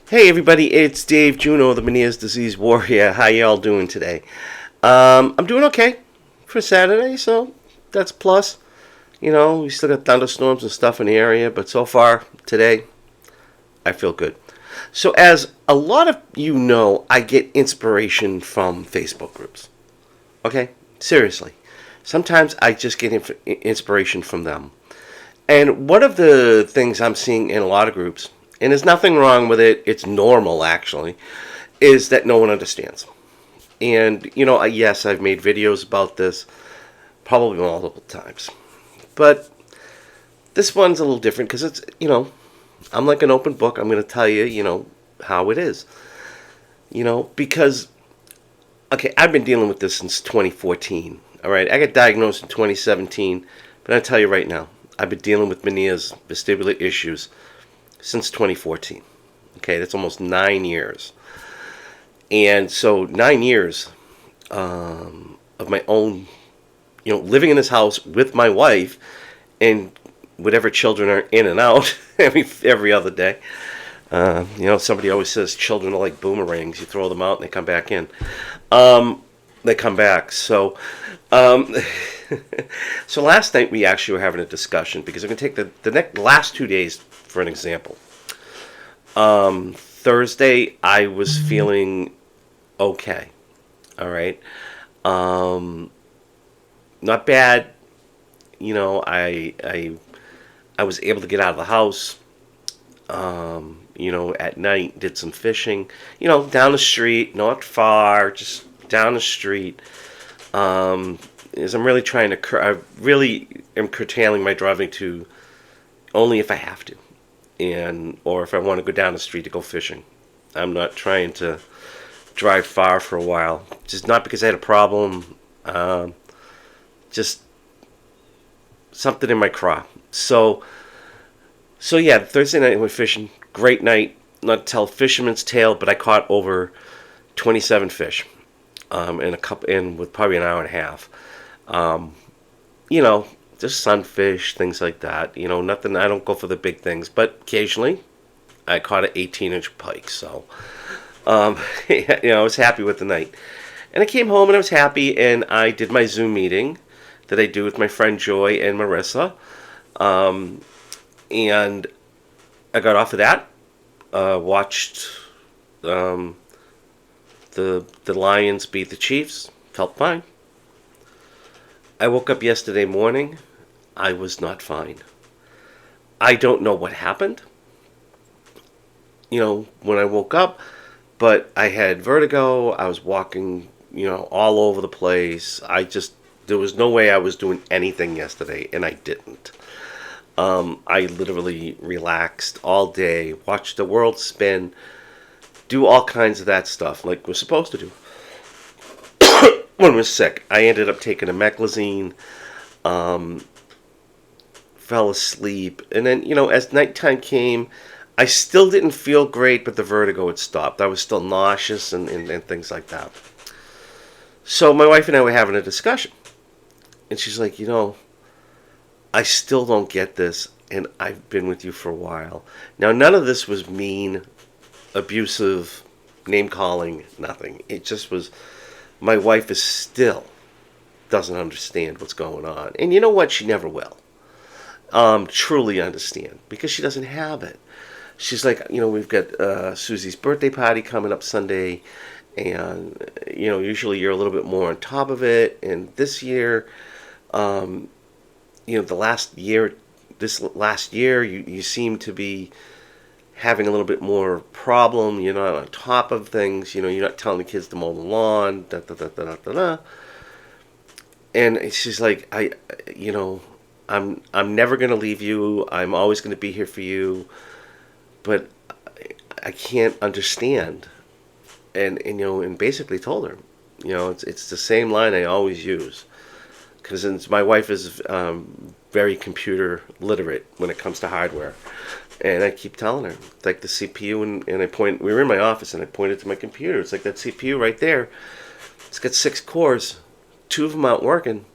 Hey everybody, it's Dave Juno, the Meniere's Disease Warrior. How y'all doing today? I'm doing okay for Saturday, so that's a plus. You know, we still got thunderstorms and stuff in the area, but so far today, I feel good. So as a lot of you know, I get inspiration from Facebook groups. Okay? Seriously. Sometimes I just get inspiration from them. And one of the things I'm seeing in a lot of groups, and there's nothing wrong with it, it's normal actually, is that no one understands. And, you know, yes, I've made videos about this probably multiple times. But this one's a little different because it's, I'm like an open book. I'm going to tell you, how it is. Because, okay, I've been dealing with this since 2014. All right, I got diagnosed in 2017, but I'll tell you right now, I've been dealing with Meniere's vestibular issues since 2014. Okay, that's almost 9 years. And so 9 years of my own, living in this house with my wife and whatever children are in and out every other day. Somebody always says children are like boomerangs. You throw them out and they come back in. They come back. So, so last night we actually were having a discussion because I'm going to take the last 2 days for an example. Thursday I was feeling okay. All right. Not bad. I was able to get out of the house. At night did some fishing. Down the street, not far, just down the street. Is I'm really trying to. I really am curtailing my driving to only if I have to, or if I want to go down the street to go fishing. I'm not trying to drive far for a while. Just not because I had a problem. Just something in my crop. So yeah, Thursday night we went fishing. Great night. Not to tell fisherman's tale, but I caught over 27 fish, with probably an hour and a half. Just sunfish, things like that. Nothing. I don't go for the big things, but occasionally I caught an 18-inch pike. So, I was happy with the night. And I came home and I was happy, and I did my Zoom meeting that I do with my friend Joy and Marissa. And I got off of that, watched the Lions beat the Chiefs, felt fine. I woke up yesterday morning, I was not fine. I don't know what happened, when I woke up, but I had vertigo, I was walking, all over the place. There was no way I was doing anything yesterday, and I didn't. I literally relaxed all day, watched the world spin, do all kinds of that stuff like we're supposed to do. When I was sick, I ended up taking a meclizine, fell asleep, and then, as nighttime came, I still didn't feel great, but the vertigo had stopped. I was still nauseous and things like that. So my wife and I were having a discussion, and she's like, I still don't get this, and I've been with you for a while. Now, none of this was mean, abusive, name-calling, nothing. It just was, my wife is still doesn't understand what's going on. And you know what? She never will truly understand, because she doesn't have it. She's like, we've got Susie's birthday party coming up Sunday, and, usually you're a little bit more on top of it, and this year, this last year, you seem to be having a little bit more problem. You're not on top of things. You're not telling the kids to mow the lawn. Da, da, da, da, da, da, da. And she's like, I'm never gonna leave you. I'm always gonna be here for you. But I can't understand. And basically told her, it's the same line I always use. Because since my wife is very computer literate when it comes to hardware, and I keep telling her, it's like the CPU, and we were in my office, and I pointed to my computer. It's like that CPU right there. It's got 6 cores, 2 of them aren't working.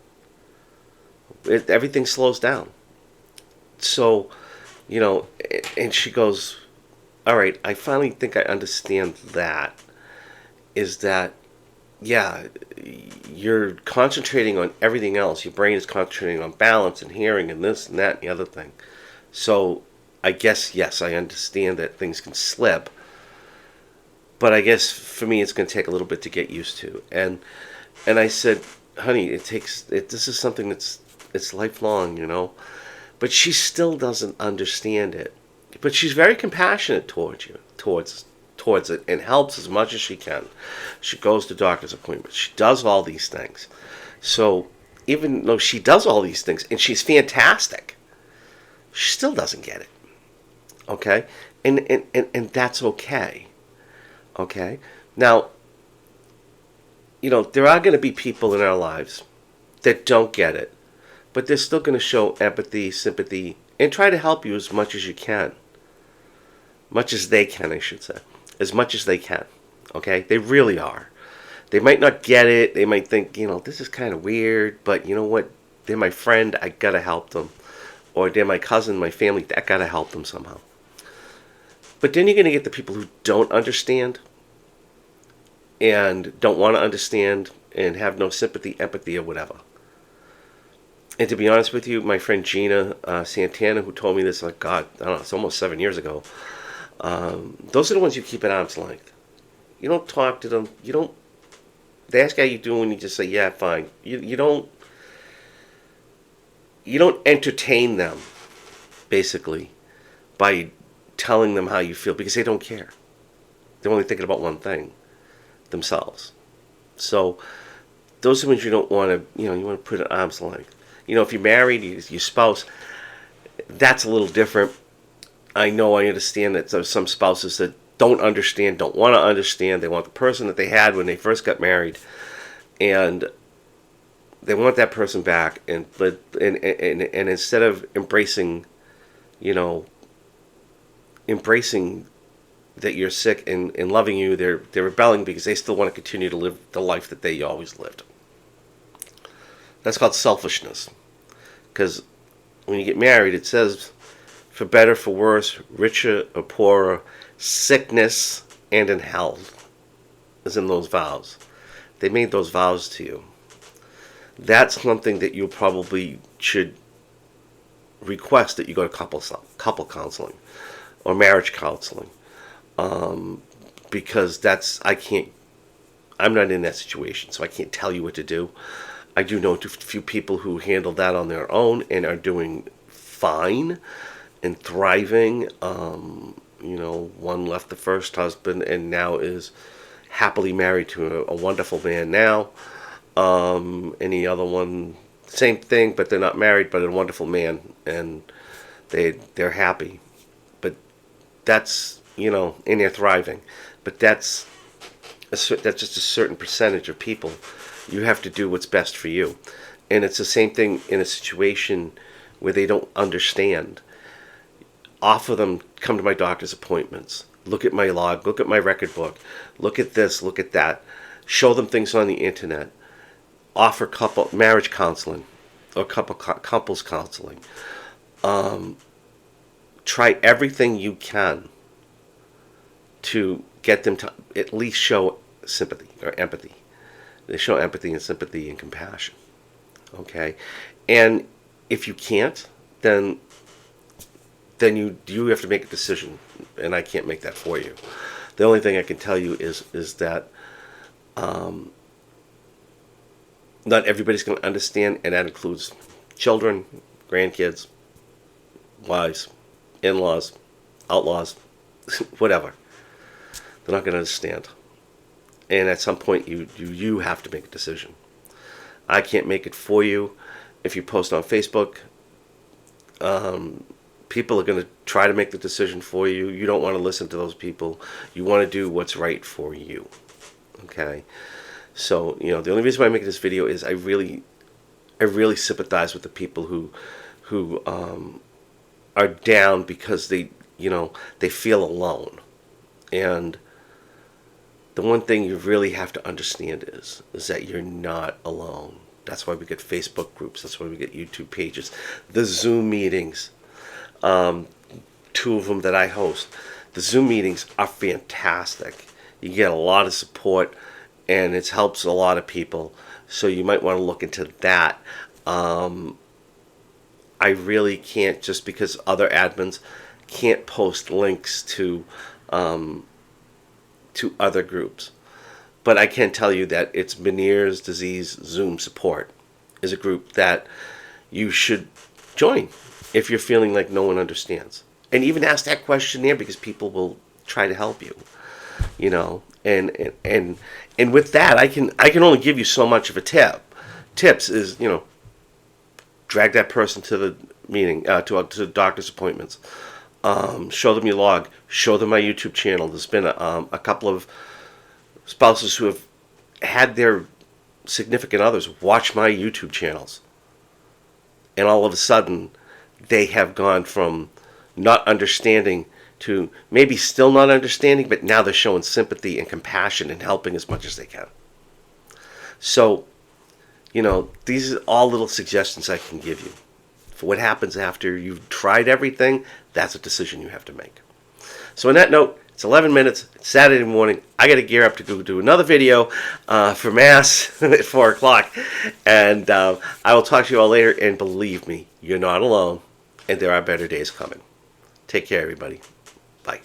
Everything slows down. So, and she goes, all right, I finally think I understand that. Is that, yeah, you're concentrating on everything else. Your brain is concentrating on balance and hearing and this and that and the other thing. So I guess, yes, I understand that things can slip. But I guess for me, it's going to take a little bit to get used to. And I said, honey, this is something it's lifelong, you know. But she still doesn't understand it. But she's very compassionate towards you, towards it, and helps as much as she can. She goes to doctor's appointments. She does all these things. So even though she does all these things and she's fantastic, she still doesn't get it. Okay? And that's okay. Okay? Now, there are going to be people in our lives that don't get it, but they're still going to show empathy, sympathy, and try to help you as much as you can. Much as they can, I should say. As much as they can. Okay? They really are. They might not get it. They might think, this is kind of weird, but you know what? They're my friend. I got to help them. Or they're my cousin, my family. I got to help them somehow. But then you're going to get the people who don't understand and don't want to understand and have no sympathy, empathy, or whatever. And to be honest with you, my friend Gina Santana, who told me this, like, God, I don't know, it's almost 7 years ago. Those are the ones you keep at arm's length. You don't talk to them. They ask how you doing, and you just say, yeah, fine. You don't entertain them, basically, by telling them how you feel, because they don't care. They're only thinking about one thing, themselves. So those are ones you don't want to, you want to put at arm's length. If you're married, your spouse, that's a little different. I understand that there's some spouses that don't understand, don't want to understand. They want the person that they had when they first got married, and they want that person back. And instead of embracing that you're sick and loving you, they're rebelling because they still want to continue to live the life that they always lived. That's called selfishness. Because when you get married, it says, for better, for worse, richer or poorer, sickness and in health, is in those vows. They made those vows to you. That's something that you probably should request, that you go to couple counseling or marriage counseling, because I'm not in that situation, so I can't tell you what to do. I do know a few people who handle that on their own and are doing fine and thriving. One left the first husband and now is happily married to a wonderful man now. And the other one, same thing, but they're not married, but a wonderful man, and they're happy. But that's, and they're thriving. But that's just a certain percentage of people. You have to do what's best for you. And it's the same thing in a situation where they don't understand. Offer them, come to my doctor's appointments. Look at my log. Look at my record book. Look at this. Look at that. Show them things on the internet. Offer marriage counseling or couples counseling. Try everything you can to get them to at least show sympathy or empathy. They show empathy and sympathy and compassion. Okay? And if you can't, then you have to make a decision, and I can't make that for you. The only thing I can tell you is that not everybody's going to understand, and that includes children, grandkids, wives, in-laws, outlaws, whatever. They're not going to understand. And at some point, you have to make a decision. I can't make it for you. If you post on Facebook, people are going to try to make the decision for you. You don't want to listen to those people. You want to do what's right for you. Okay? So, the only reason why I'm making this video is I really sympathize with the people who are down because they feel alone. And the one thing you really have to understand is that you're not alone. That's why we get Facebook groups. That's why we get YouTube pages. The Zoom meetings, 2 of them that I host. The Zoom meetings are fantastic. You get a lot of support, and it helps a lot of people. So you might want to look into that. I really can't, just because other admins can't post links to other groups. But I can tell you that it's Meniere's Disease Zoom Support is a group that you should join if you're feeling like no one understands. And even ask that question there, because people will try to help you. You know, and with that, I can only give you so much of a tip. Tips is, you know, drag that person to the meeting, to doctor's appointments. Show them your log. Show them my YouTube channel. There's been a couple of spouses who have had their significant others watch my YouTube channels, and all of a sudden they have gone from not understanding to maybe still not understanding, but now they're showing sympathy and compassion and helping as much as they can. So, you know, these are all little suggestions I can give you. For what happens after you've tried everything, that's a decision you have to make. So on that note, it's 11 minutes, it's Saturday morning. I got to gear up to go do another video for Mass at 4 o'clock. And I will talk to you all later. And believe me, you're not alone. And there are better days coming. Take care, everybody. Bye.